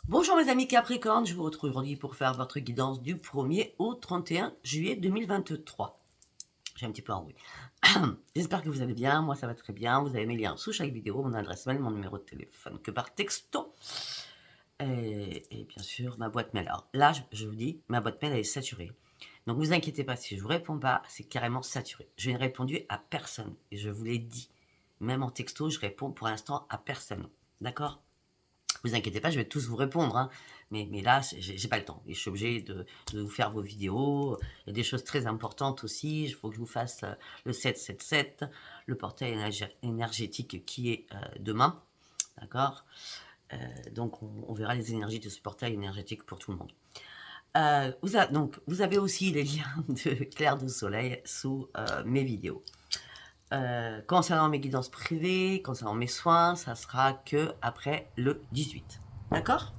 Bonjour mes amis Capricorne, je vous retrouve aujourd'hui pour faire votre guidance du 1er au 31 juillet 2023. J'ai un petit peu enroué. J'espère que vous allez bien, moi ça va très bien. Vous avez mes liens sous chaque vidéo, mon adresse mail, mon numéro de téléphone que par texto. Et bien sûr ma boîte mail. Alors là, je vous dis, ma boîte mail elle est saturée. Donc ne vous inquiétez pas, si je ne vous réponds pas, c'est carrément saturé. Je n'ai répondu à personne et je vous l'ai dit. Même en texto, je réponds pour l'instant à personne. D'accord ? Ne vous inquiétez pas, je vais tous vous répondre, hein. Mais là, j'ai pas le temps. Et je suis obligée de vous faire vos vidéos. Il y a des choses très importantes aussi. Il faut que je vous fasse le 777, le portail énergétique qui est demain. D'accord. Donc, on verra les énergies de ce portail énergétique pour tout le monde. Donc, vous avez aussi les liens de Claire de Soleil sous mes vidéos. Concernant mes guidances privées, concernant mes soins, ça sera que après le 18. D'accord?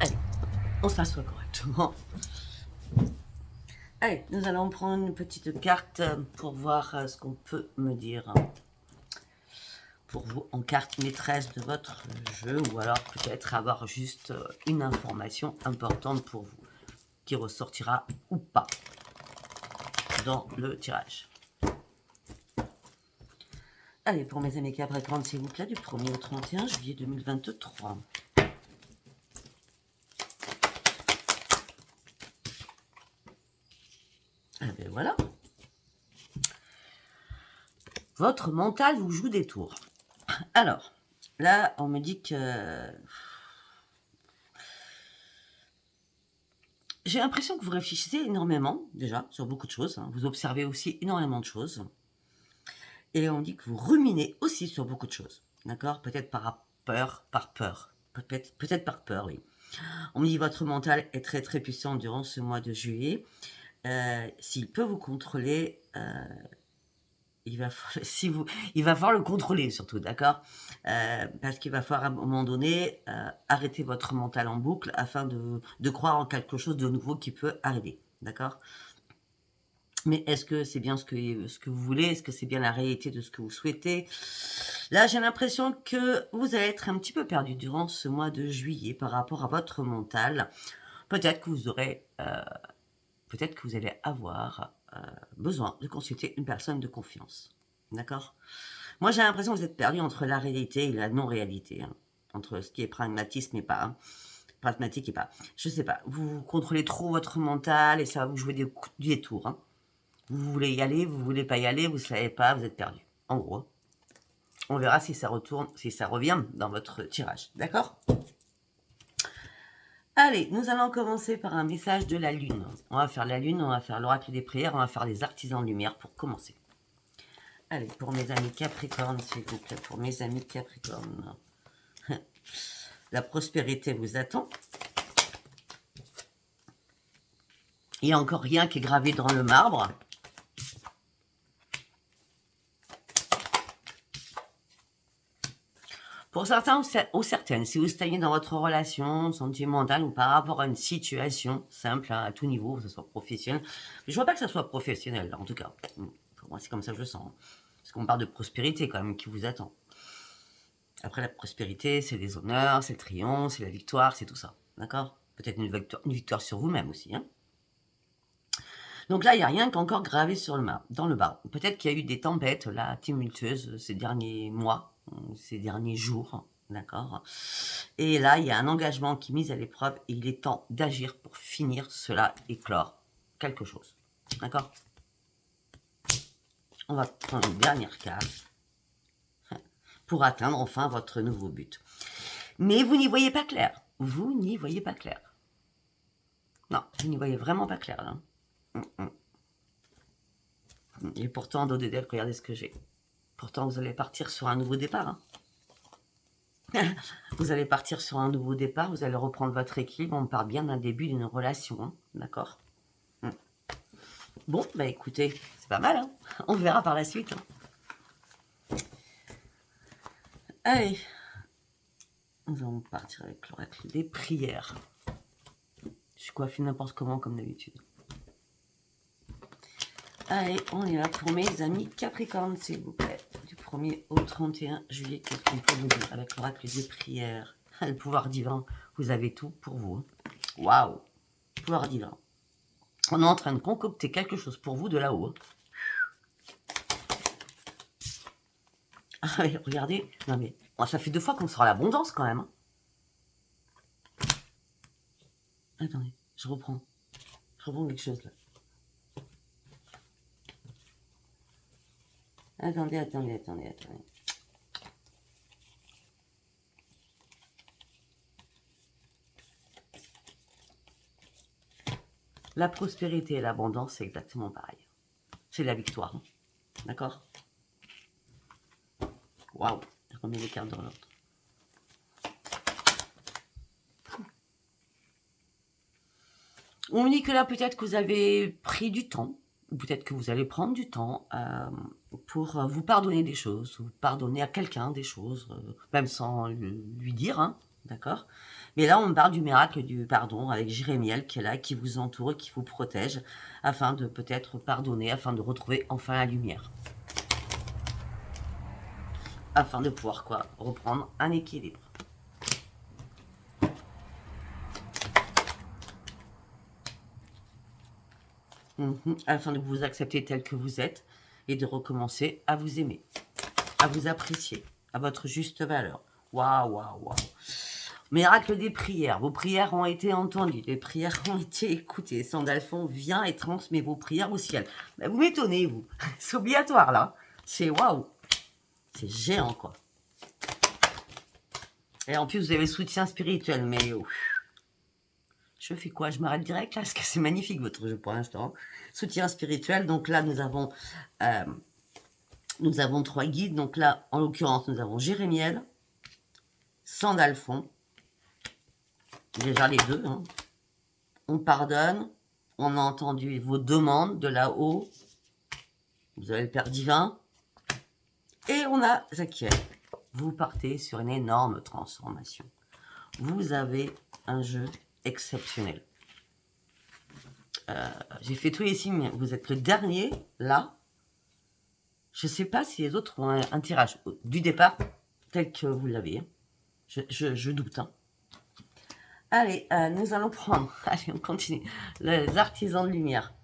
Allez, on s'assoit correctement. Allez, nous allons prendre une petite carte pour voir ce qu'on peut me dire. Pour vous, en carte maîtresse de votre jeu, ou alors peut-être avoir juste une information importante pour vous, qui ressortira ou pas dans le tirage. Allez, pour mes amis Capricorne, s'il vous plaît, du 1er au 31 juillet 2023. Ah ben voilà. Votre mental vous joue des tours. Alors, là, on me dit que... J'ai l'impression que vous réfléchissez énormément, déjà, sur beaucoup de choses. Hein. Vous observez aussi énormément de choses. Et on dit que vous ruminez aussi sur beaucoup de choses. D'accord? Peut-être par peur. Peut-être par peur, oui. On me dit que votre mental est très très puissant durant ce mois de juillet. S'il peut vous contrôler, il va falloir le contrôler surtout, d'accord? Parce qu'il va falloir à un moment donné arrêter votre mental en boucle afin de croire en quelque chose de nouveau qui peut arriver, d'accord? Mais est-ce que c'est bien ce que vous voulez? Est-ce que c'est bien la réalité de ce que vous souhaitez? Là, j'ai l'impression que vous allez être un petit peu perdu durant ce mois de juillet par rapport à votre mental. Peut-être que vous aurez... peut-être que vous allez avoir besoin de consulter une personne de confiance. D'accord? Moi, j'ai l'impression que vous êtes perdu entre la réalité et la non-réalité. Hein. Entre ce qui est pragmatisme et pas. Hein. Pragmatique et pas. Je sais pas. Vous contrôlez trop votre mental et ça va vous jouer des tours. Hein. Vous voulez y aller, vous voulez pas y aller, vous savez pas, vous êtes perdu. En gros. On verra si ça retourne, si ça revient dans votre tirage. D'accord? Allez, nous allons commencer par un message de la Lune. On va faire la Lune, on va faire l'oracle des prières, on va faire les artisans de lumière pour commencer. Allez, pour mes amis Capricorne, s'il vous plaît, pour mes amis Capricorne. La prospérité vous attend. Il n'y a encore rien qui est gravé dans le marbre. Pour certains ou certaines, si vous stagnez dans votre relation sentimentale ou par rapport à une situation simple, hein, à tout niveau, que ce soit professionnel, mais je vois pas que ça soit professionnel, en tout cas. Pour moi, c'est comme ça que je le sens. Parce qu'on parle de prospérité quand même qui vous attend. Après, la prospérité, c'est les honneurs, c'est le triomphe, c'est la victoire, c'est tout ça. D'accord? Peut-être une victoire sur vous-même aussi. Hein. Donc là, il n'y a rien qu'encore gravé dans le bas. Peut-être qu'il y a eu des tempêtes là, tumultueuses ces derniers mois, ces derniers jours, d'accord? Et là, il y a un engagement qui est mis à l'épreuve et il est temps d'agir pour finir cela et clore quelque chose, d'accord? On va prendre une dernière carte pour atteindre enfin votre nouveau but. Mais vous n'y voyez pas clair. Vous n'y voyez pas clair. Non, vous n'y voyez vraiment pas clair, là. Et pourtant, Dodédel, regardez ce que j'ai. Pourtant, vous allez partir sur un nouveau départ. Hein. Vous allez partir sur un nouveau départ, vous allez reprendre votre équilibre. On parle bien d'un début d'une relation, hein. D'accord? Bon, bah écoutez, c'est pas mal. Hein. On verra par la suite. Hein. Allez, nous allons partir avec l'oracle des prières. Je suis coiffée n'importe comment, comme d'habitude. Allez, on est là pour mes amis Capricorne, s'il vous plaît. Du 1er au 31 juillet, qu'est-ce qu'on peut vous dire avec l'oracle des prières? Le pouvoir divin, vous avez tout pour vous. Hein. Waouh! Pouvoir divin. On est en train de concocter quelque chose pour vous de là-haut. Hein. Ah, regardez. Non mais, ça fait 2 fois qu'on sort l'abondance quand même. Hein. Attendez, je reprends. Je reprends quelque chose là. Attendez. La prospérité et l'abondance, c'est exactement pareil. C'est la victoire. Hein. D'accord? Waouh! Je remets les cartes dans l'ordre. On me dit que là, peut-être que vous avez pris du temps, ou peut-être que vous allez prendre du temps pour vous pardonner des choses, ou pardonner à quelqu'un des choses, même sans lui dire, hein, d'accord? Mais là, on me parle du miracle du pardon avec Jérémiel qui est là, qui vous entoure, qui vous protège, afin de peut-être pardonner, afin de retrouver enfin la lumière. Afin de pouvoir, quoi, reprendre un équilibre. Afin de vous accepter tel que vous êtes et de recommencer à vous aimer, à vous apprécier, à votre juste valeur. Waouh. Miracle des prières. Vos prières ont été entendues, les prières ont été écoutées. Sandalphon vient et transmet vos prières au ciel. Ben, vous m'étonnez, vous. C'est obligatoire, là. C'est waouh. C'est géant, quoi. Et en plus, vous avez le soutien spirituel, mais... Je fais quoi? Je m'arrête direct là, parce que c'est magnifique votre jeu pour l'instant. Soutien spirituel, donc là nous avons 3 guides. Donc là, en l'occurrence, nous avons Jérémiel, Sandalphon, déjà les deux. Hein. On pardonne, on a entendu vos demandes de là-haut. Vous avez le Père Divin. Et on a Zakiel. Vous partez sur une énorme transformation. Vous avez un jeu exceptionnel. J'ai fait tous les signes, vous êtes le dernier, là. Je ne sais pas si les autres ont un tirage du départ tel que vous l'avez. Je doute. Hein. Allez, nous allons prendre, allez, on continue, les artisans de lumière.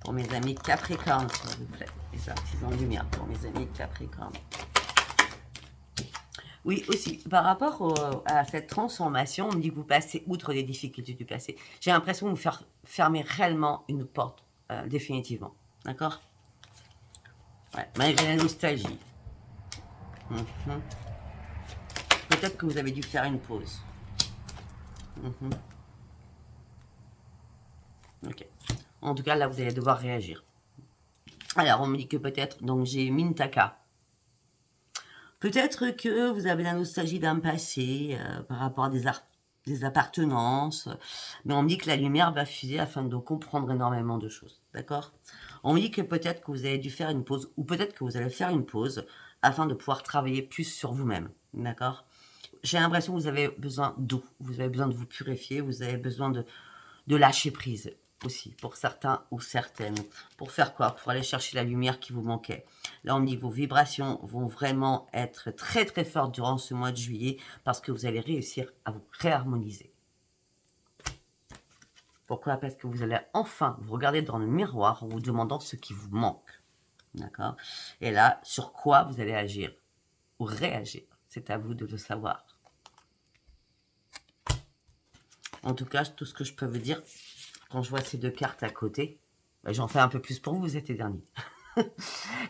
Pour mes amis Capricorne, s'il vous plaît. Les artisans de lumière pour mes amis Capricorne. Oui, aussi, par rapport à cette transformation, on me dit que vous passez outre les difficultés du passé. J'ai l'impression de vous faire fermer réellement une porte, définitivement. D'accord? Ouais, malgré la nostalgie. Peut-être que vous avez dû faire une pause. Ok. En tout cas, là, vous allez devoir réagir. Alors, on me dit que peut-être, donc j'ai Mintaka. Peut-être que vous avez la nostalgie d'un passé par rapport à des appartenances, mais on me dit que la lumière va fuser afin de comprendre énormément de choses, d'accord? On me dit que peut-être que vous avez dû faire une pause, ou peut-être que vous allez faire une pause afin de pouvoir travailler plus sur vous-même, d'accord? J'ai l'impression que vous avez besoin d'eau, vous avez besoin de vous purifier, vous avez besoin de lâcher prise aussi, pour certains ou certaines. Pour faire quoi? Pour aller chercher la lumière qui vous manquait. Là, on dit que vos vibrations vont vraiment être très très fortes durant ce mois de juillet parce que vous allez réussir à vous réharmoniser. Pourquoi? Parce que vous allez enfin vous regarder dans le miroir en vous demandant ce qui vous manque. D'accord? Et là, sur quoi vous allez agir ou réagir? C'est à vous de le savoir. En tout cas, tout ce que je peux vous dire, quand je vois ces 2 cartes à côté, j'en fais un peu plus pour vous, vous êtes les derniers.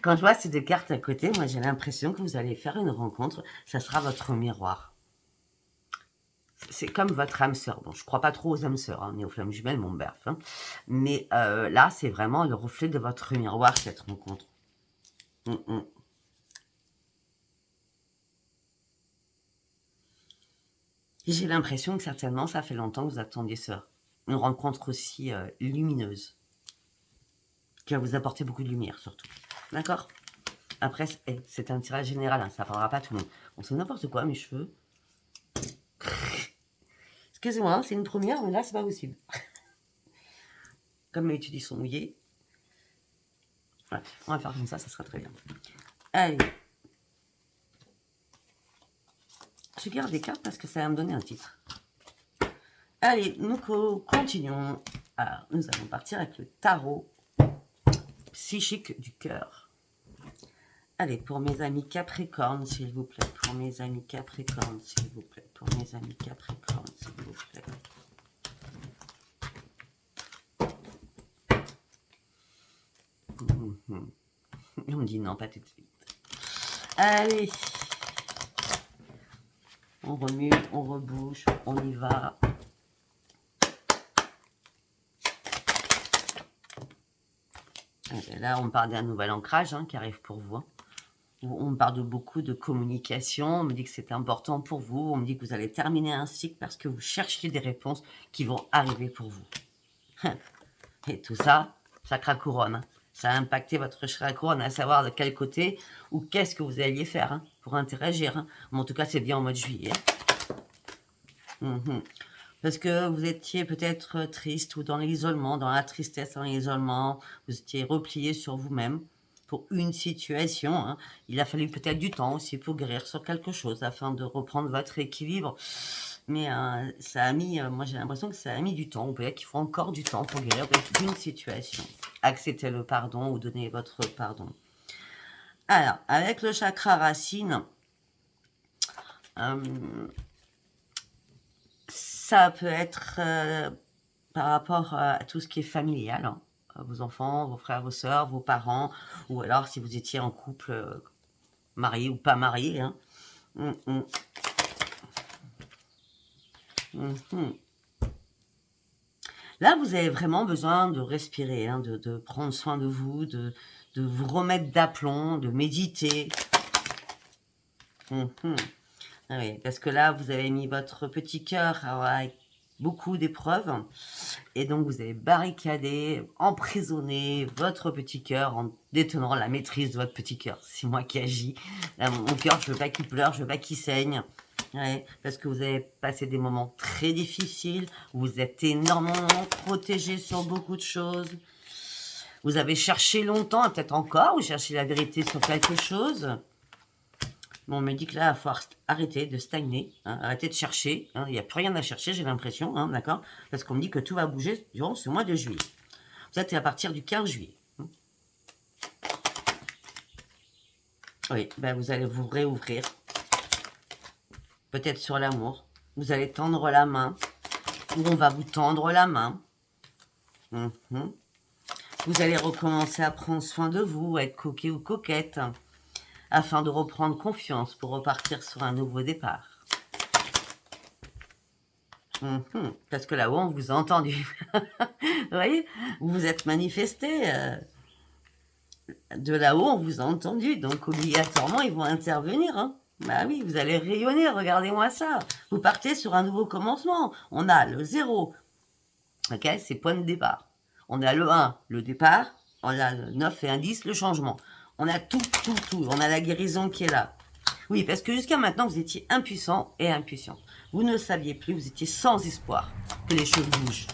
Quand je vois ces 2 cartes à côté, moi j'ai l'impression que vous allez faire une rencontre, ça sera votre miroir. C'est comme votre âme sœur. Bon, je ne crois pas trop aux âmes sœurs, hein, ni aux flammes jumelles, mon berf. Hein. Mais là, c'est vraiment le reflet de votre miroir, cette rencontre. J'ai l'impression que certainement, ça fait longtemps que vous attendiez ça. Une rencontre aussi lumineuse, qui va vous apporter beaucoup de lumière, surtout. D'accord? Après, c'est un tirage général, hein, ça ne parlera pas à tout le monde. On sait n'importe quoi, mes cheveux. Excusez-moi, c'est une première, mais là, c'est pas possible. Comme mes études sont mouillés. Voilà, on va faire comme ça sera très bien. Allez. je garde des cartes parce que ça va me donner un titre. Allez, nous continuons. Alors, nous allons partir avec le tarot psychique du cœur. Allez, pour mes amis Capricorne, s'il vous plaît. Pour mes amis Capricorne, s'il vous plaît. Pour mes amis Capricorne, s'il vous plaît. On me dit non, pas tout de suite. Allez. On remue, on rebouche, on y va. Et là, on parle d'un nouvel ancrage qui arrive pour vous. On me parle de beaucoup de communication. On me dit que c'est important pour vous. On me dit que vous allez terminer un cycle parce que vous cherchez des réponses qui vont arriver pour vous. Et tout ça, chakra couronne. Ça a impacté votre chakra couronne, à savoir de quel côté ou qu'est-ce que vous alliez faire pour interagir. Mais en tout cas, c'est bien en mode juillet. Parce que vous étiez peut-être triste ou dans l'isolement, dans la tristesse, dans l'isolement. Vous étiez replié sur vous-même pour une situation. Il a fallu peut-être du temps aussi pour guérir sur quelque chose afin de reprendre votre équilibre. Mais ça a mis, moi j'ai l'impression que ça a mis du temps. Peut-être qu'il faut encore du temps pour guérir d'une situation. Accepter le pardon ou donner votre pardon. Alors, avec le chakra racine, ça peut être par rapport à tout ce qui est familial. Vos enfants, vos frères, vos sœurs, vos parents, ou alors si vous étiez en couple, marié ou pas marié. Là, vous avez vraiment besoin de respirer, de prendre soin de vous, de vous remettre d'aplomb, de méditer. Ah oui, parce que là, vous avez mis votre petit cœur avec beaucoup d'épreuves. Et donc, vous avez barricadé, emprisonné votre petit cœur en détenant la maîtrise de votre petit cœur. C'est moi qui agis. Là, mon cœur, je veux pas qu'il pleure, je veux pas qu'il saigne. Ouais, parce que vous avez passé des moments très difficiles. Vous êtes énormément protégé sur beaucoup de choses. Vous avez cherché longtemps, et peut-être encore, vous cherchez la vérité sur quelque chose. Bon, on me dit que là, il va falloir arrêter de stagner, arrêter de chercher. Il n'y a plus rien à chercher, j'ai l'impression, d'accord? Parce qu'on me dit que tout va bouger durant ce mois de juillet. Vous êtes à partir du 15 juillet. Oui, ben vous allez vous réouvrir. Peut-être sur l'amour. Vous allez tendre la main. Ou on va vous tendre la main. Vous allez recommencer à prendre soin de vous, à être coquet ou coquette, afin de reprendre confiance pour repartir sur un nouveau départ. Parce que là-haut, on vous a entendu. Vous voyez, vous vous êtes manifesté. De là-haut, on vous a entendu. Donc, obligatoirement, ils vont intervenir. Bah oui, vous allez rayonner. Regardez-moi ça. Vous partez sur un nouveau commencement. On a le 0. Ok, c'est point de départ. On a le 1, le départ. On a le 9 et un 10, le changement. On a tout. On a la guérison qui est là. Oui, parce que jusqu'à maintenant, vous étiez impuissant et impatient. Vous ne saviez plus, vous étiez sans espoir que les choses bougent.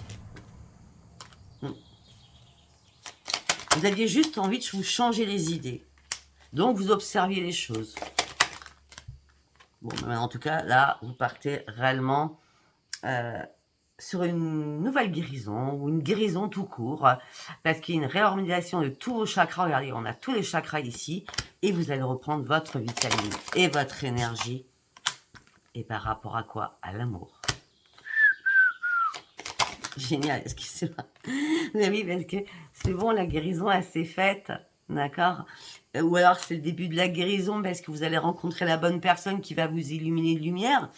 Vous aviez juste envie de vous changer les idées. Donc, vous observiez les choses. Bon, mais en tout cas, là, vous partez réellement sur une nouvelle guérison, ou une guérison tout court, parce qu'il y a une réorganisation de tous vos chakras. Regardez, on a tous les chakras ici, et vous allez reprendre votre vitamine et votre énergie. Et par rapport à quoi? À l'amour. Génial, excusez-moi. Oui, parce que c'est bon, la guérison, elle s'est faite, d'accord? Ou alors c'est le début de la guérison parce que vous allez rencontrer la bonne personne qui va vous illuminer de lumière.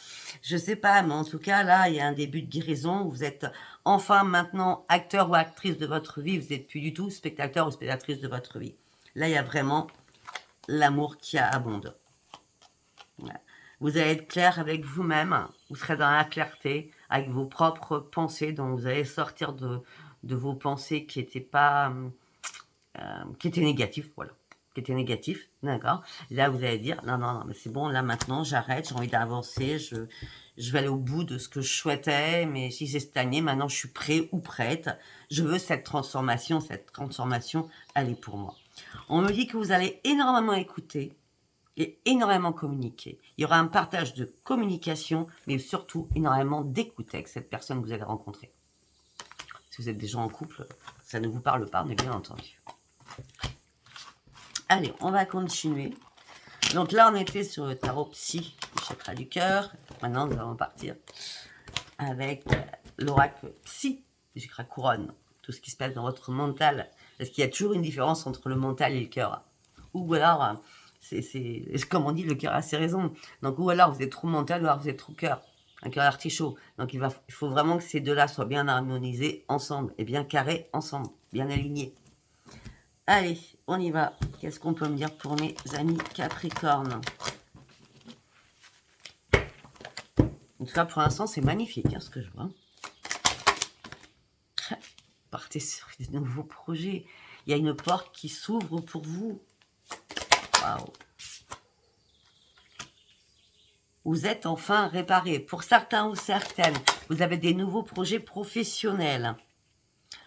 Je sais pas, mais en tout cas, là, il y a un début de guérison. Vous êtes enfin maintenant acteur ou actrice de votre vie. Vous n'êtes plus du tout spectateur ou spectatrice de votre vie. Là, il y a vraiment l'amour qui abonde. Voilà. Vous allez être clair avec vous-même. Vous serez dans la clarté avec vos propres pensées. Donc, vous allez sortir de vos pensées qui étaient pas... qui étaient négatives, voilà. Qui était négatif, d'accord. Là, vous allez dire, non, mais c'est bon, là, maintenant, j'arrête, j'ai envie d'avancer, je vais aller au bout de ce que je souhaitais, mais si j'ai stagné, maintenant, je suis prêt ou prête. Je veux cette transformation, elle est pour moi. On me dit que vous allez énormément écouter, et énormément communiquer. Il y aura un partage de communication, mais surtout énormément d'écoute avec cette personne que vous allez rencontrer. Si vous êtes déjà en couple, ça ne vous parle pas, mais bien entendu. Allez, on va continuer. Donc là, on était sur le tarot psy, le chakra du cœur. Maintenant, nous allons partir avec l'oracle psy du chakra couronne. Tout ce qui se passe dans votre mental. Parce qu'il y a toujours une différence entre le mental et le cœur. Ou alors, c'est comme on dit, le cœur a ses raisons. Donc, ou alors vous êtes trop mental, ou alors vous êtes trop cœur. Un cœur artichaut. Donc, il faut vraiment que ces deux-là soient bien harmonisés ensemble. Et bien carrés ensemble. Bien alignés. Allez, on y va. Qu'est-ce qu'on peut me dire pour mes amis Capricorne? En tout cas, pour l'instant, c'est magnifique, hein, ce que je vois. Partez sur des nouveaux projets. Il y a une porte qui s'ouvre pour vous. Waouh! Vous êtes enfin réparé. Pour certains ou certaines, vous avez des nouveaux projets professionnels.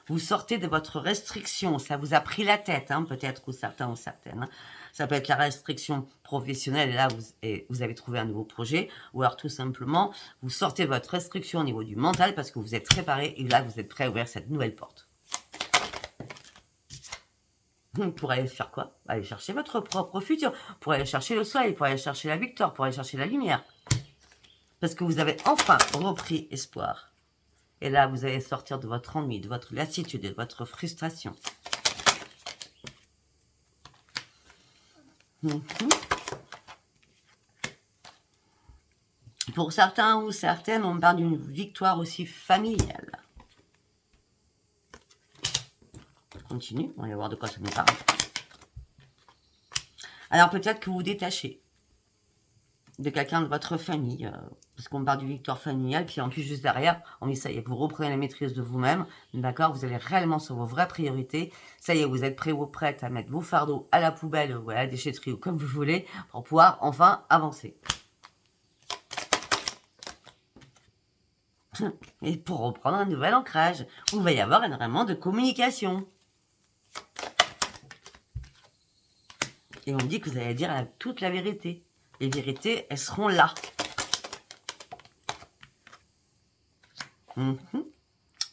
Vous sortez de votre restriction. Ça vous a pris la tête, hein, peut-être, ou certains ou certaines. Hein. Ça peut être la restriction professionnelle, et là, vous avez trouvé un nouveau projet. Ou alors, tout simplement, vous sortez de votre restriction au niveau du mental parce que vous êtes réparé, et là, vous êtes prêt à ouvrir cette nouvelle porte. Pour aller faire quoi? Aller chercher votre propre futur. Pour aller chercher le soleil, pour aller chercher la victoire, pour aller chercher la lumière. Parce que vous avez enfin repris espoir. Et là, vous allez sortir de votre ennui, de votre lassitude, de votre frustration. Pour certains ou certaines, on parle d'une victoire aussi familiale. Je continue, on va voir de quoi ça nous parle. Alors peut-être que vous vous détachez de quelqu'un de votre famille, parce qu'on parle d'une victoire familiale, puis en plus juste derrière, on dit ça y est, vous reprenez la maîtrise de vous-même, d'accord, vous allez réellement sur vos vraies priorités, ça y est, vous êtes prêts ou prêtes à mettre vos fardeaux à la poubelle ou à la déchetterie ou comme vous voulez, pour pouvoir enfin avancer. Et pour reprendre un nouvel ancrage, où il va y avoir énormément de communication. Et on me dit que vous allez dire toute la vérité. Les vérités, elles seront là. On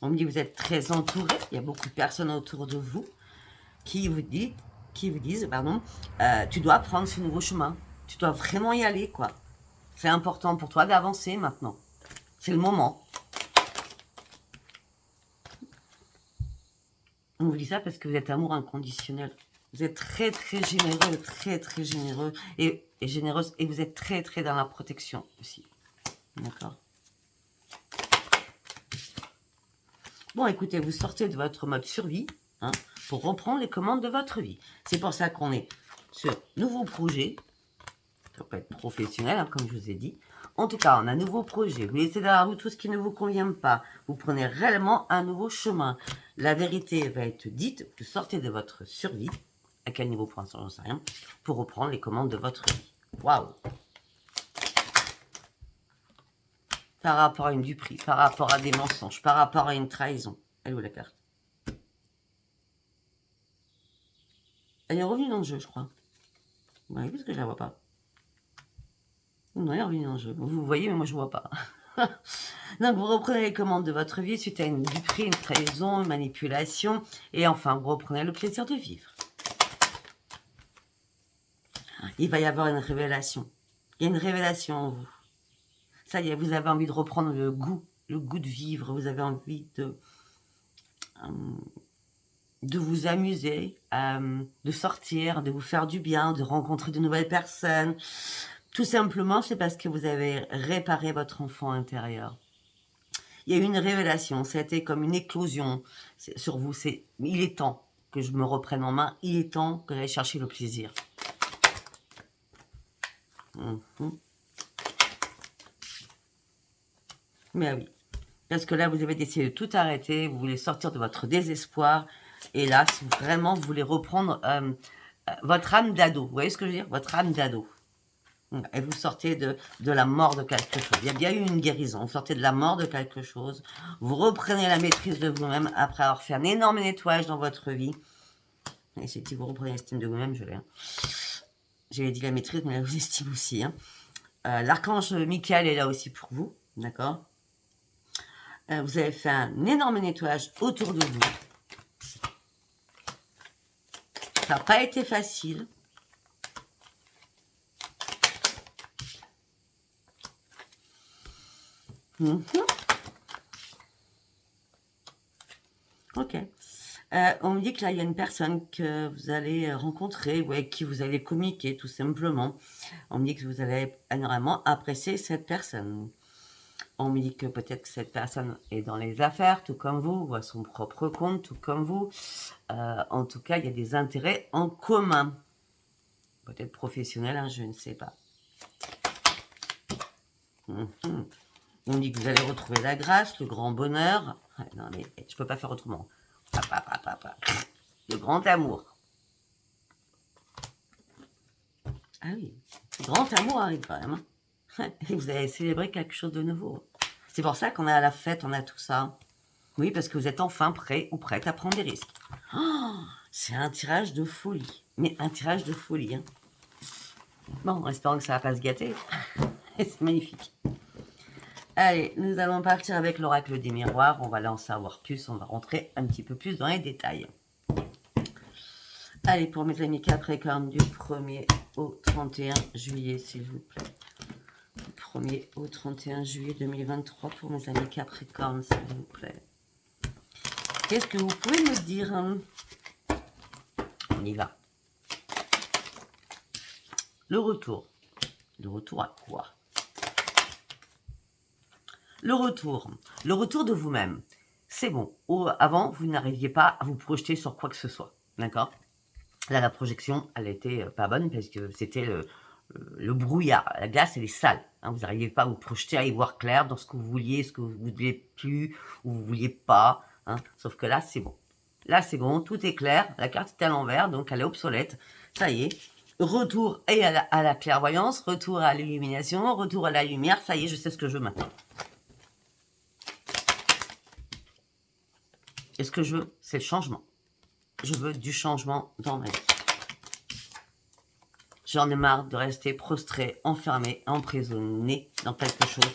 me dit que vous êtes très entouré. Il y a beaucoup de personnes autour de vous qui vous disent, tu dois prendre ce nouveau chemin. Tu dois vraiment y aller, quoi. C'est important pour toi d'avancer maintenant. C'est le moment. On vous dit ça parce que vous êtes amour inconditionnel. Vous êtes très très généreux et généreuse, et vous êtes très très dans la protection aussi. D'accord. Bon, écoutez, vous sortez de votre mode survie, hein, pour reprendre les commandes de votre vie. C'est pour ça qu'on est sur nouveau projet. Ça peut être professionnel, hein, comme je vous ai dit. En tout cas, on a un nouveau projet. Vous laissez derrière vous tout ce qui ne vous convient pas. Vous prenez réellement un nouveau chemin. La vérité va être dite. Vous sortez de votre survie. À quel niveau pour l'instant, j'en sais rien. Pour reprendre les commandes de votre vie. Waouh! Par rapport à une duperie, par rapport à des mensonges, par rapport à une trahison. Elle est où la carte? Elle est revenue dans le jeu, je crois. Oui, parce que je la vois pas. Non, elle est revenue dans le jeu. Vous voyez, mais moi je vois pas. Donc vous reprenez les commandes de votre vie suite à une duperie, une trahison, une manipulation. Et enfin, vous reprenez le plaisir de vivre. Il va y avoir une révélation. Il y a une révélation en vous. Ça y est, vous avez envie de reprendre le goût de vivre. Vous avez envie de vous amuser, de sortir, de vous faire du bien, de rencontrer de nouvelles personnes. Tout simplement, c'est parce que vous avez réparé votre enfant intérieur. Il y a eu une révélation, ça a été comme une éclosion sur vous. Il est temps que je me reprenne en main, il est temps que j'aille chercher le plaisir. Mais oui, parce que là, vous avez décidé de tout arrêter, vous voulez sortir de votre désespoir, et là, si vraiment vous voulez reprendre votre âme d'ado, vous voyez ce que je veux dire? Votre âme d'ado. Et vous sortez de la mort de quelque chose. Il y a bien eu une guérison, vous sortez de la mort de quelque chose, vous reprenez la maîtrise de vous-même après avoir fait un énorme nettoyage dans votre vie. Et j'ai dit, vous reprenez l'estime de vous-même, je l'ai. J'avais dit la maîtrise, mais la vous estime aussi. Hein. L'archange Michael est là aussi pour vous, d'accord. Vous avez fait un énorme nettoyage autour de vous. Ça n'a pas été facile. Ok. On me dit que là, il y a une personne que vous allez rencontrer ou avec qui vous allez communiquer, tout simplement. On me dit que vous allez énormément apprécier cette personne. On me dit que peut-être que cette personne est dans les affaires, tout comme vous, ou à son propre compte, tout comme vous. En tout cas, il y a des intérêts en commun. Peut-être professionnels, hein, je ne sais pas. On me dit que vous allez retrouver la grâce, le grand bonheur. Non, mais je ne peux pas faire autrement. Le grand amour. Ah oui, le grand amour arrive quand même. Hein. Et vous allez célébrer quelque chose de nouveau. C'est pour ça qu'on est à la fête, on a tout ça. Oui, parce que vous êtes enfin prêt ou prête à prendre des risques. Oh, c'est un tirage de folie. Mais un tirage de folie. Hein. Bon, en espérant que ça ne va pas se gâter. C'est magnifique. Allez, nous allons partir avec l'oracle des miroirs. On va en savoir plus. On va rentrer un petit peu plus dans les détails. Allez, pour mes amis Capricorne, du 1er au 31 juillet, s'il vous plaît. Du 1er au 31 juillet 2023, pour mes amis Capricorne, s'il vous plaît. Qu'est-ce que vous pouvez me dire? On y va. Le retour. Le retour à quoi? Le retour. Le retour de vous-même. C'est bon. Avant, vous n'arriviez pas à vous projeter sur quoi que ce soit. D'accord? Là, la projection, elle était pas bonne parce que c'était le brouillard. La glace, elle est sale. Hein, vous n'arriviez pas à vous projeter, à y voir clair dans ce que vous vouliez, ce que vous ne vouliez plus, ou vous ne vouliez pas. Hein. Sauf que là, c'est bon. Là, c'est bon, tout est clair. La carte est à l'envers, donc elle est obsolète. Ça y est. Retour et à la clairvoyance, retour à l'illumination, retour à la lumière. Ça y est, je sais ce que je veux maintenant. Et ce que je veux, c'est le changement. Je veux du changement dans ma vie. J'en ai marre de rester prostré, enfermé, emprisonné dans quelque chose.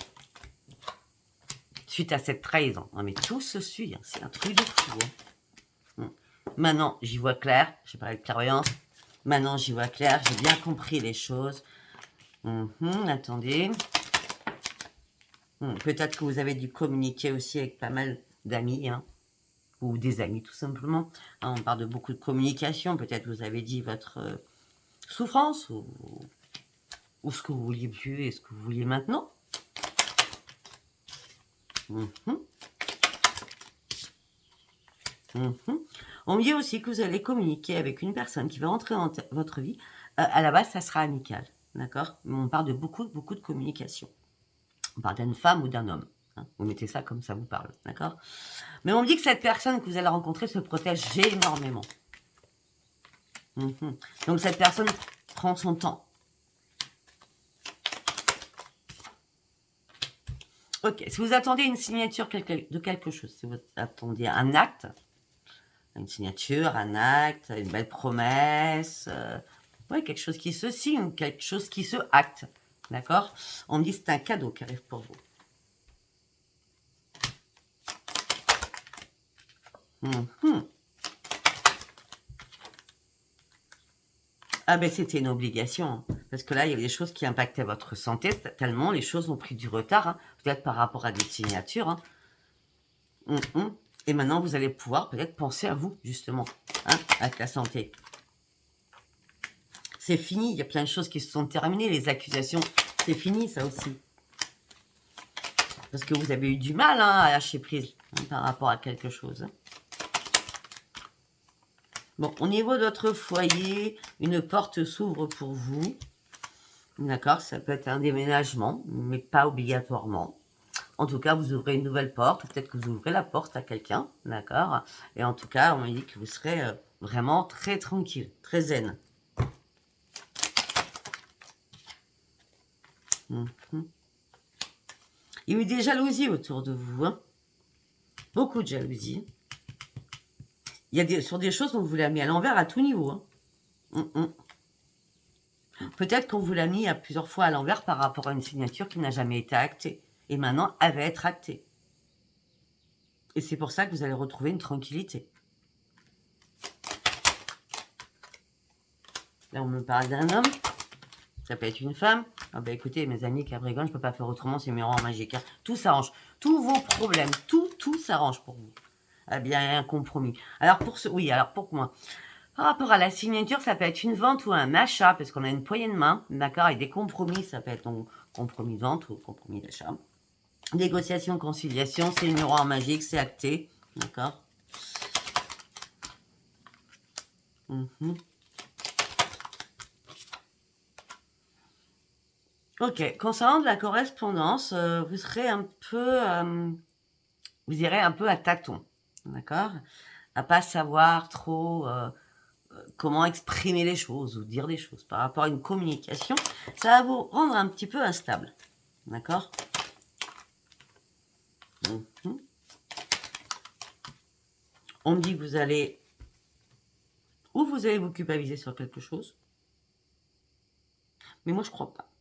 Suite à cette trahison. Non mais tout se suit, hein. C'est un truc de fou. Hein. Maintenant, j'y vois clair. J'ai parlé de clairvoyance. Maintenant, j'y vois clair. J'ai bien compris les choses. Attendez. Peut-être que vous avez dû communiquer aussi avec pas mal d'amis. Hein. Ou des amis tout simplement. Hein, on parle de beaucoup de communication. Peut-être que vous avez dit votre souffrance ou ce que vous vouliez plus et ce que vous vouliez maintenant. On me dit aussi que vous allez communiquer avec une personne qui va rentrer dans votre vie. À la base, ça sera amical, d'accord? Mais on parle de beaucoup de communication. On parle d'une femme ou d'un homme. Hein. Vous mettez ça comme ça vous parle, d'accord? Mais on me dit que cette personne que vous allez rencontrer se protège énormément. Donc cette personne prend son temps. Ok, si vous attendez une signature de quelque chose, si vous attendiez un acte, une signature, un acte, une belle promesse, ouais, quelque chose qui se signe, quelque chose qui se acte, d'accord? On me dit que c'est un cadeau qui arrive pour vous. Ah ben c'était une obligation, hein, parce que là il y avait des choses qui impactaient votre santé, tellement les choses ont pris du retard, hein, peut-être par rapport à des signatures. Hein. Et maintenant vous allez pouvoir peut-être penser à vous justement, hein, avec la santé. C'est fini, il y a plein de choses qui se sont terminées, les accusations, c'est fini ça aussi. Parce que vous avez eu du mal hein, à lâcher prise hein, par rapport à quelque chose. Hein. Bon, au niveau de votre foyer, une porte s'ouvre pour vous. D'accord, ça peut être un déménagement, mais pas obligatoirement. En tout cas, vous ouvrez une nouvelle porte, ou peut-être que vous ouvrez la porte à quelqu'un, d'accord? Et en tout cas, on m'a dit que vous serez vraiment très tranquille, très zen. Il y a eu des jalousies autour de vous, hein? Beaucoup de jalousie. Il y a sur des choses dont vous voulez amener à l'envers à tout niveau. Hein. Peut-être qu'on vous l'a mis à plusieurs fois à l'envers par rapport à une signature qui n'a jamais été actée. Et maintenant, elle va être actée. Et c'est pour ça que vous allez retrouver une tranquillité. Là, on me parle d'un homme. Ça peut être une femme. Ah bah écoutez, mes amis Capricorne, je ne peux pas faire autrement, c'est miroir magique. Hein. Tout s'arrange. Tous vos problèmes, tout s'arrange pour vous. Ah bien, il y a un compromis. Alors pour ce, oui, alors pour moi, par rapport à la signature, ça peut être une vente ou un achat, parce qu'on a une poignée de main, d'accord, et des compromis, ça peut être donc compromis de vente ou compromis d'achat. Négociation, conciliation, c'est le miroir magique, c'est acté, d'accord. Ok, concernant de la correspondance, vous serez un peu, vous irez un peu à tâtons, d'accord, à pas savoir trop comment exprimer les choses ou dire des choses par rapport à une communication, ça va vous rendre un petit peu instable, d'accord. On me dit que vous allez, ou vous allez vous culpabiliser sur quelque chose, mais moi je crois pas.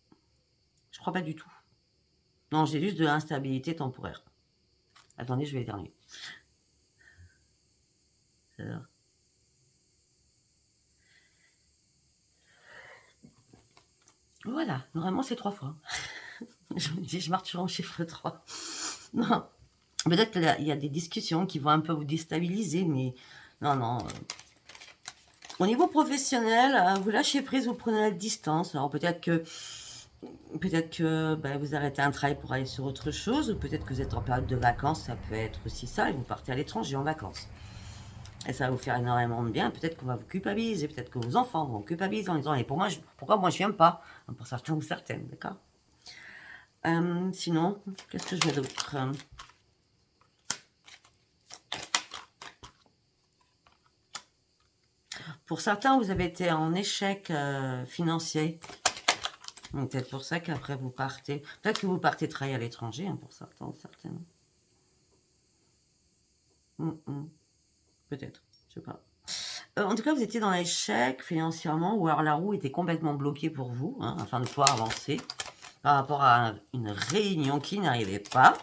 Je crois pas du tout. Non, j'ai juste de l'instabilité temporaire. Attendez, je vais éternuer. Alors. Voilà, normalement c'est 3 fois. Je me dis, je marche sur un chiffre 3. Non, peut-être qu'il y a des discussions qui vont un peu vous déstabiliser, mais non. Au niveau professionnel, vous lâchez prise, vous prenez la distance. Alors peut-être que vous arrêtez un travail pour aller sur autre chose, ou peut-être que vous êtes en période de vacances, ça peut être aussi ça, et vous partez à l'étranger en vacances. Et ça va vous faire énormément de bien. Peut-être qu'on va vous culpabiliser, peut-être que vos enfants vont culpabiliser en disant, et pour moi, pourquoi moi je viens pas? Pour certains ou certaines, d'accord. Sinon, qu'est-ce que je mets d'autre? Pour certains, vous avez été en échec financier. Peut-être pour ça qu'après vous partez. Peut-être que vous partez travailler à l'étranger, pour certains ou certaines. Peut-être, je sais pas. En tout cas, vous étiez dans l'échec financièrement, ou alors la roue était complètement bloquée pour vous, afin de pouvoir avancer par rapport à une réunion qui n'arrivait pas.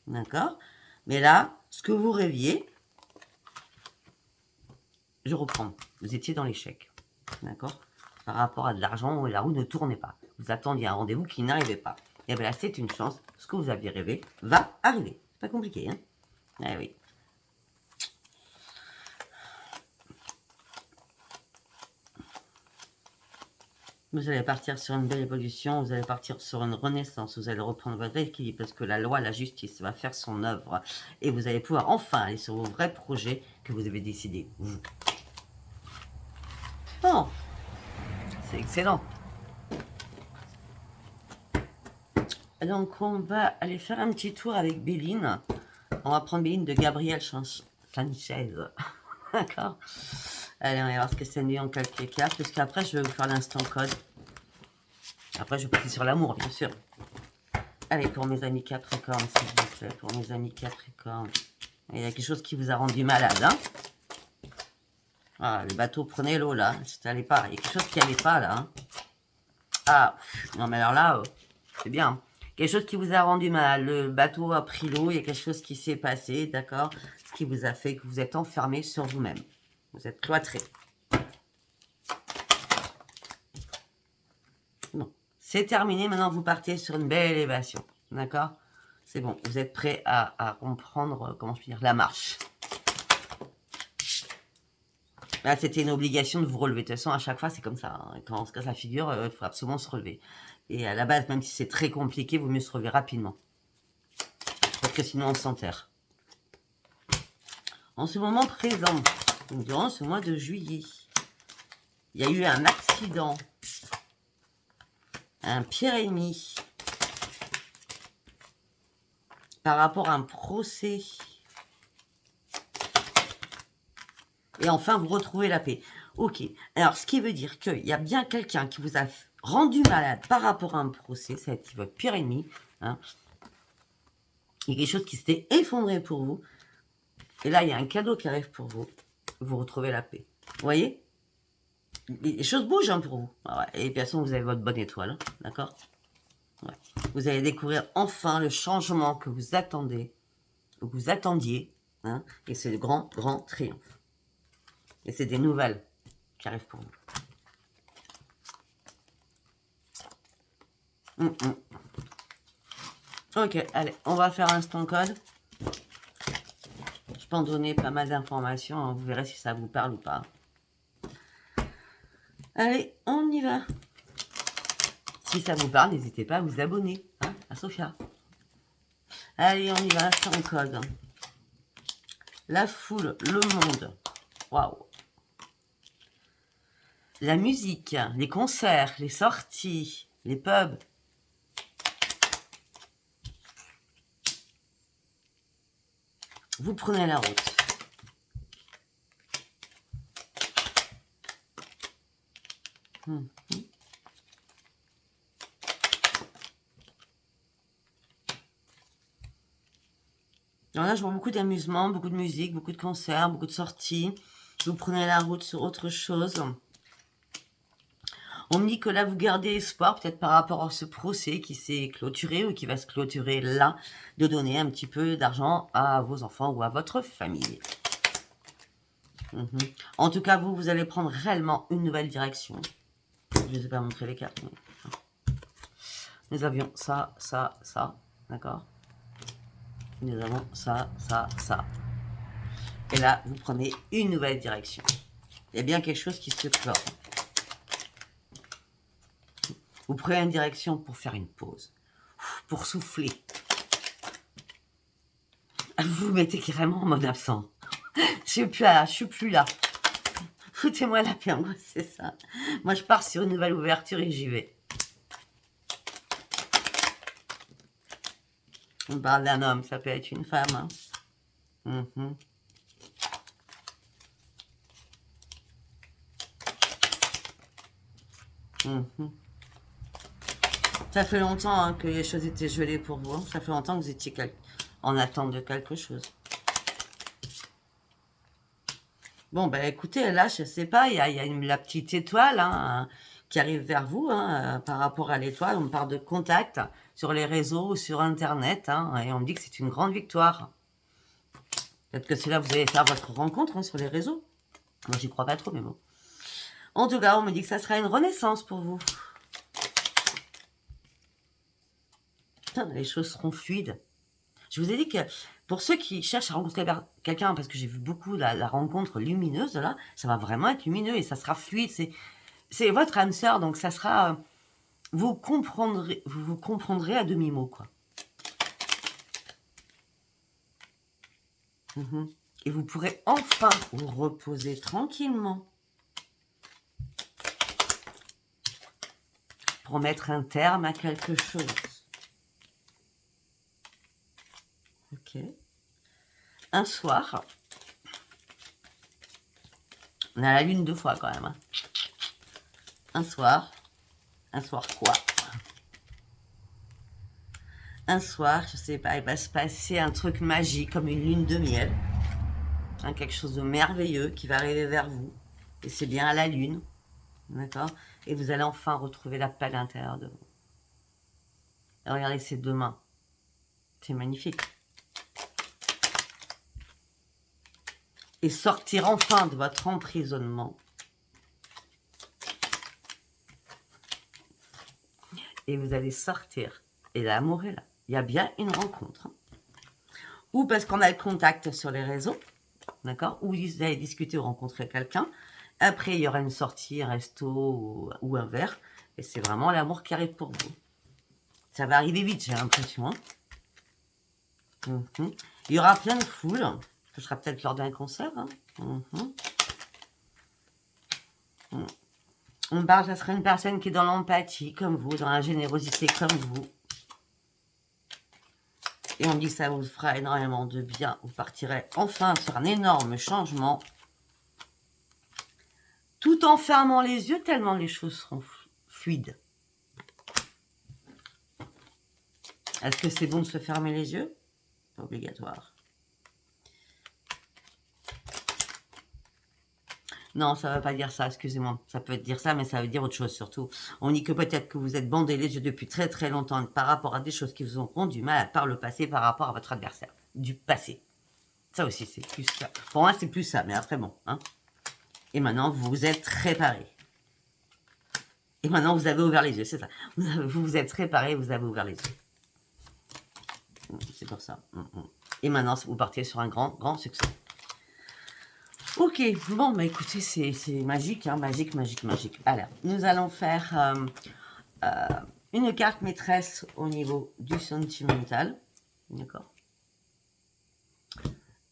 D'accord. Mais là, ce que vous rêviez, je reprends. Vous étiez dans l'échec. D'accord. Par rapport à de l'argent où la roue ne tournait pas. Vous attendiez un rendez-vous qui n'arrivait pas. Et bien là, c'est une chance. Ce que vous aviez rêvé va arriver. C'est pas compliqué, hein. Eh oui. Vous allez partir sur une belle évolution, vous allez partir sur une renaissance, vous allez reprendre votre équilibre parce que la loi, la justice va faire son œuvre et vous allez pouvoir enfin aller sur vos vrais projets que vous avez décidé. Bon, c'est excellent. Donc on va aller faire un petit tour avec Béline. On va prendre Béline de Gabriel Sanchez. D'accord. Allez, on va voir ce que ça nous dit en quelques cartes, parce qu'après, je vais vous faire l'instant code. Après, je vais passer sur l'amour, bien sûr. Allez, pour mes amis Capricorne, s'il vous plaît, pour mes amis Capricorne. Il y a quelque chose qui vous a rendu malade, hein. Ah, le bateau prenait l'eau, là. Ça allait pas. Il y a quelque chose qui allait pas, là. Hein. Ah, non, mais alors là, c'est bien. Hein. Quelque chose qui vous a rendu malade. Le bateau a pris l'eau, il y a quelque chose qui s'est passé, d'accord. Ce qui vous a fait que vous êtes enfermé sur vous-même. Vous êtes cloîtré. Bon, c'est terminé. Maintenant, vous partez sur une belle élévation. D'accord. C'est bon. Vous êtes prêt à comprendre, comment je peux dire, la marche. Là, c'était une obligation de vous relever. De toute façon, à chaque fois, c'est comme ça. Hein. Quand on se casse la figure, il faut absolument se relever. Et à la base, même si c'est très compliqué, il vaut mieux se relever rapidement. Parce que sinon, on s'enterre. En ce moment présent, durant ce mois de juillet, il y a eu un accident, un pire ennemi, par rapport à un procès. Et enfin, vous retrouvez la paix. Ok. Alors, ce qui veut dire qu'il y a bien quelqu'un qui vous a rendu malade par rapport à un procès. Ça a été votre pire ennemi. Hein. Il y a quelque chose qui s'était effondré pour vous. Et là, il y a un cadeau qui arrive pour vous. Vous retrouvez la paix. Vous voyez? les choses bougent hein, pour vous. Ah ouais. Et de toute façon, vous avez votre bonne étoile, hein, d'accord? Ouais. Vous allez découvrir enfin le changement que vous attendez, que vous attendiez, hein, et c'est le grand, grand triomphe. Et c'est des nouvelles qui arrivent pour vous. Ok, allez, on va faire un instant code. Je peux en donner pas mal d'informations, hein, vous verrez si ça vous parle ou pas. Allez, on y va. Si ça vous parle, n'hésitez pas à vous abonner hein, à Sophia. Allez, on y va, sans code. La foule, le monde. Waouh. La musique, les concerts, les sorties, les pubs. Vous prenez la route. Alors là, je vois beaucoup d'amusement, beaucoup de musique, beaucoup de concerts, beaucoup de sorties. Vous prenez la route sur autre chose. On me dit que là, vous gardez espoir, peut-être par rapport à ce procès qui s'est clôturé ou qui va se clôturer là, de donner un petit peu d'argent à vos enfants ou à votre famille. En tout cas, vous allez prendre réellement une nouvelle direction. Je ne vous ai pas montré les cartes. Mais... Nous avions ça, ça, ça. D'accord? Nous avons ça, ça, ça. Et là, vous prenez une nouvelle direction. Il y a bien quelque chose qui se clôt. Vous prenez une direction pour faire une pause. Pour souffler. Vous vous mettez carrément en mode absent. Je suis plus là. Foutez-moi la paix, c'est ça. Moi, je pars sur une nouvelle ouverture et j'y vais. On parle d'un homme, ça peut être une femme. Hein. Ça fait longtemps hein, que les choses étaient gelées pour vous. Ça fait longtemps que vous étiez en attente de quelque chose. Bon, ben écoutez, là, je sais pas, il y a la petite étoile hein, qui arrive vers vous hein, par rapport à l'étoile. On parle de contact sur les réseaux ou sur Internet. Hein, et on me dit que c'est une grande victoire. Peut-être que c'est là que vous allez faire votre rencontre hein, sur les réseaux. Moi, j'y crois pas trop, mais bon. En tout cas, on me dit que ça sera une renaissance pour vous. Putain, les choses seront fluides. Je vous ai dit que pour ceux qui cherchent à rencontrer quelqu'un, parce que j'ai vu beaucoup la rencontre lumineuse, là, ça va vraiment être lumineux et ça sera fluide. C'est votre âme sœur, donc ça sera... vous comprendrez à demi-mot, quoi. Et vous pourrez enfin vous reposer tranquillement pour mettre un terme à quelque chose. Ok. Un soir, on a la lune 2 fois quand même. Hein. Un soir quoi? Un soir, je sais pas, il va se passer un truc magique comme une lune de miel. Hein, quelque chose de merveilleux qui va arriver vers vous. Et c'est bien à la lune. D'accord? Et vous allez enfin retrouver la paix à l'intérieur de vous. Et regardez ces deux mains. C'est magnifique. Et sortir enfin de votre emprisonnement. Et vous allez sortir. Et l'amour est là. Il y a bien une rencontre. Hein. Ou parce qu'on a le contact sur les réseaux. D'accord? Ou vous allez discuter ou rencontrer quelqu'un. Après, il y aura une sortie, un resto ou un verre. Et c'est vraiment l'amour qui arrive pour vous. Ça va arriver vite, j'ai l'impression. Hein. Il y aura plein de foules. Ce sera peut-être lors d'un concert. Hein. On parle, ça sera une personne qui est dans l'empathie, comme vous, dans la générosité, comme vous. Et on dit que ça vous fera énormément de bien. Vous partirez enfin sur un énorme changement. Tout en fermant les yeux, tellement les choses seront fluides. Est-ce que c'est bon de se fermer les yeux? Pas obligatoire. Non, ça ne veut pas dire ça, excusez-moi. Ça peut dire ça, mais ça veut dire autre chose surtout. On dit que peut-être que vous êtes bandé les yeux depuis très très longtemps par rapport à des choses qui vous ont rendu mal par le passé, par rapport à votre adversaire. Du passé. Ça aussi, c'est plus ça. Pour moi, c'est plus ça, mais après, bon. Hein. Et maintenant, vous vous êtes réparé. Et maintenant, vous avez ouvert les yeux, c'est ça. Vous vous êtes réparé, vous avez ouvert les yeux. C'est pour ça. Et maintenant, vous partez sur un grand succès. Ok, bon, bah écoutez, c'est magique, hein, magique, magique, magique. Alors, nous allons faire une carte maîtresse au niveau du sentimental. D'accord.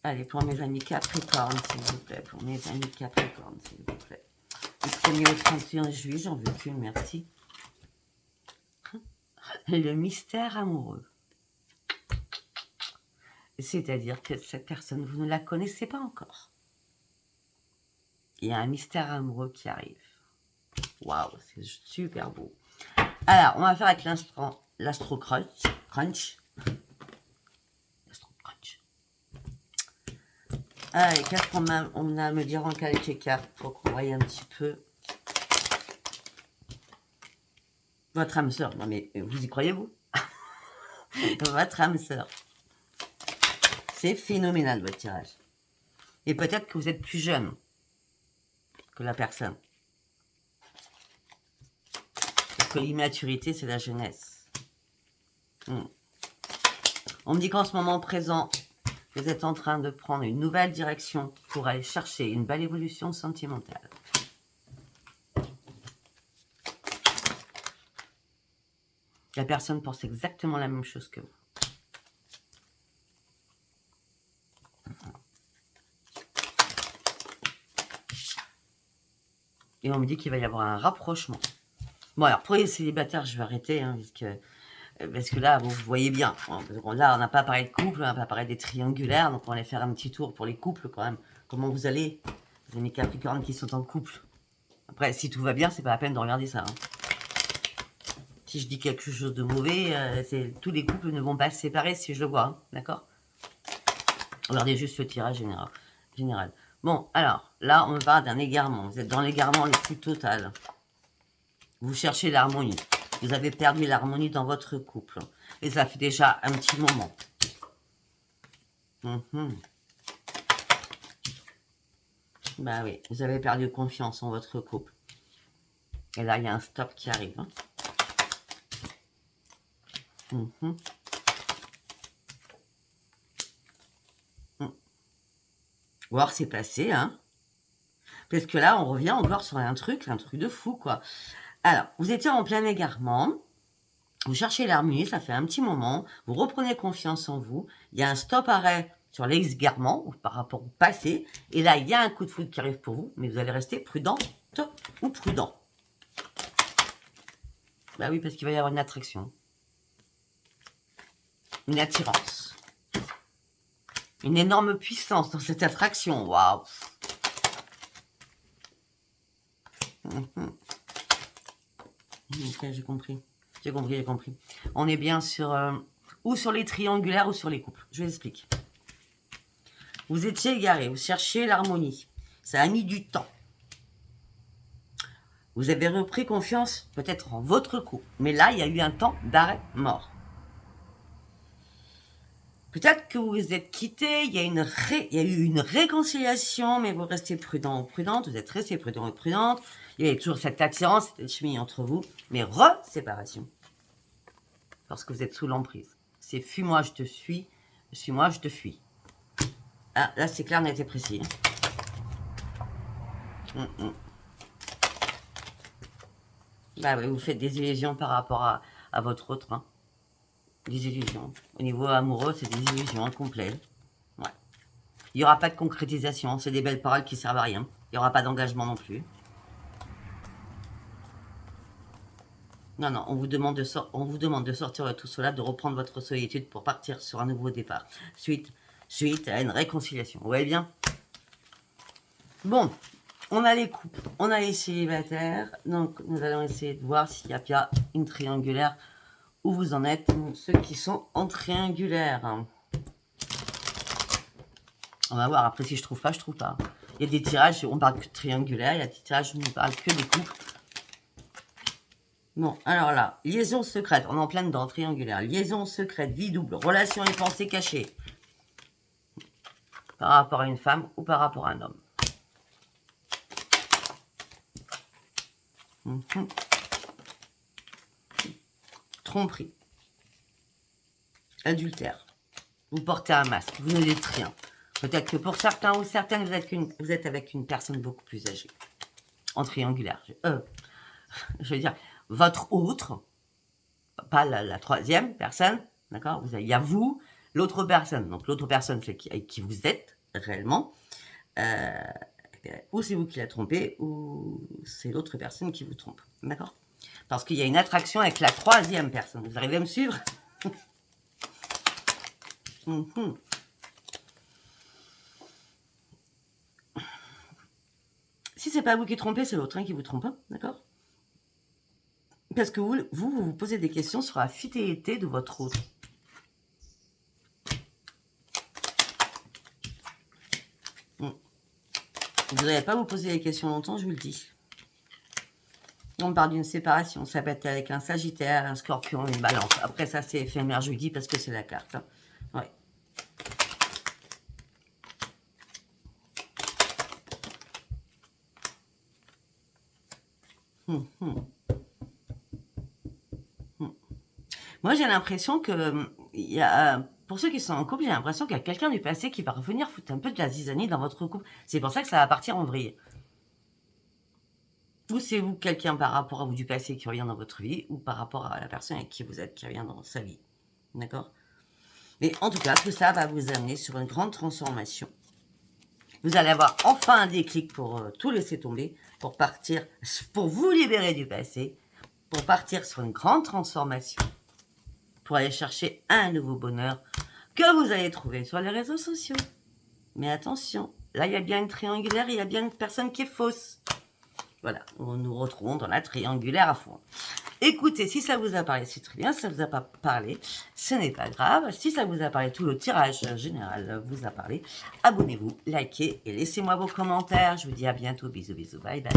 Allez, pour mes amis Capricorne, s'il vous plaît. Pour mes amis Capricorne, s'il vous plaît. Du 1er au 31 juillet, j'en veux qu'une, merci. Le mystère amoureux. C'est-à-dire que cette personne, vous ne la connaissez pas encore. Il y a un mystère amoureux qui arrive. Waouh, c'est super beau. Alors, on va faire avec l'astro crunch. L'astro crunch. Allez, qu'est-ce qu'on a à me dire en quelques cartes pour qu'on voie un petit peu votre âme sœur. Non mais vous y croyez-vous? Votre âme sœur. C'est phénoménal votre tirage. Et peut-être que vous êtes plus jeune que la personne. Parce que l'immaturité, c'est la jeunesse. On me dit qu'en ce moment présent, vous êtes en train de prendre une nouvelle direction pour aller chercher une belle évolution sentimentale. La personne pense exactement la même chose que vous. Et on me dit qu'il va y avoir un rapprochement. Bon, alors pour les célibataires, je vais arrêter, hein, parce que là, vous voyez bien. Là, on n'a pas parlé de couple, on n'a pas parlé des triangulaires, donc on va aller faire un petit tour pour les couples quand même. Comment vous allez, les amis Capricorne qui sont en couple? Après, si tout va bien, c'est pas la peine de regarder ça. Hein. Si je dis quelque chose de mauvais, tous les couples ne vont pas se séparer si je le vois, hein, d'accord? Regardez juste le tirage général. Bon, alors, là, on me parle d'un égarement. Vous êtes dans l'égarement le plus total. Vous cherchez l'harmonie. Vous avez perdu l'harmonie dans votre couple. Et ça fait déjà un petit moment. Bah oui, vous avez perdu confiance en votre couple. Et là, il y a un stop qui arrive. Hein. Voir c'est passé, hein. Parce que là, on revient encore sur un truc de fou, quoi. Alors, vous étiez en plein égarement. Vous cherchez l'harmonie, ça fait un petit moment. Vous reprenez confiance en vous. Il y a un stop-arrêt sur l'égarement par rapport au passé. Et là, il y a un coup de foudre qui arrive pour vous. Mais vous allez rester prudente ou prudent. Bah oui, parce qu'il va y avoir une attraction. Une attirance. Une énorme puissance dans cette attraction. Waouh! Ok, j'ai compris. J'ai compris. On est bien sur... ou sur les triangulaires ou sur les couples. Je vous explique. Vous étiez égaré. Vous cherchiez l'harmonie. Ça a mis du temps. Vous avez repris confiance peut-être en votre couple. Mais là, il y a eu un temps d'arrêt mort. Peut-être que vous vous êtes quittés, il y a eu une réconciliation, mais vous restez prudent ou prudente, vous êtes resté prudent ou prudente. Il y avait toujours cette attirance, cette chimie entre vous, mais séparation. Parce que vous êtes sous l'emprise. C'est fuis-moi, je te suis, suis-moi, je te fuis. Ah, là c'est clair, net et précis. Bah oui, vous faites des illusions par rapport à votre autre. Hein. Des illusions. Au niveau amoureux, c'est des illusions complètes. Ouais. Il n'y aura pas de concrétisation. C'est des belles paroles qui servent à rien. Il n'y aura pas d'engagement non plus. Non, on vous demande de sortir de tout cela, de reprendre votre solitude pour partir sur un nouveau départ. Suite à une réconciliation. Vous voyez bien? Bon, on a les couples, on a les célibataires. Donc, nous allons essayer de voir s'il y a bien une triangulaire. Où vous en êtes, ceux qui sont en triangulaire. On va voir, après si je trouve pas, je trouve pas. Il y a des tirages, on parle que de triangulaire, il y a des tirages où on parle que des couples. Bon, alors là, liaison secrète, on est en plein dedans, triangulaire. Liaison secrète, vie double, relation et pensée cachée. Par rapport à une femme ou par rapport à un homme. Tromperie. Adultère. Vous portez un masque, vous ne dites rien. Peut-être que pour certains ou certaines, vous êtes avec une personne beaucoup plus âgée. En triangulaire. Je veux dire, votre autre, pas la troisième personne, d'accord? Il y a vous, l'autre personne. Donc l'autre personne, c'est qui vous êtes réellement. Ou c'est vous qui la trompez, ou c'est l'autre personne qui vous trompe. D'accord? Parce qu'il y a une attraction avec la troisième personne. Vous arrivez à me suivre? Si c'est pas vous qui trompez, c'est l'autre qui vous trompe, hein, d'accord? Parce que vous posez des questions sur la fidélité de votre autre. Vous n'allez pas vous poser les questions longtemps, je vous le dis. On parle d'une séparation, ça peut être avec un Sagittaire, un Scorpion, une Balance. Après ça, c'est éphémère, je vous le dis, parce que c'est la carte. Hein. Ouais. Moi, j'ai l'impression que pour ceux qui sont en couple, j'ai l'impression qu'il y a quelqu'un du passé qui va revenir foutre un peu de la zizanie dans votre couple. C'est pour ça que ça va partir en vrille. Ou c'est vous, quelqu'un par rapport à vous du passé qui revient dans votre vie, ou par rapport à la personne avec qui vous êtes qui revient dans sa vie. D'accord? Mais en tout cas, tout ça va vous amener sur une grande transformation. Vous allez avoir enfin un déclic pour tout laisser tomber, pour partir, pour vous libérer du passé, pour partir sur une grande transformation, pour aller chercher un nouveau bonheur que vous allez trouver sur les réseaux sociaux. Mais attention, là il y a bien une triangulaire, il y a bien une personne qui est fausse. Voilà, nous retrouvons dans la triangulaire à fond. Écoutez, si ça vous a parlé, c'est très bien. Si ça ne vous a pas parlé, ce n'est pas grave. Si ça vous a parlé, tout le tirage général vous a parlé, abonnez-vous, likez et laissez-moi vos commentaires. Je vous dis à bientôt. Bisous, bisous, bye, bye.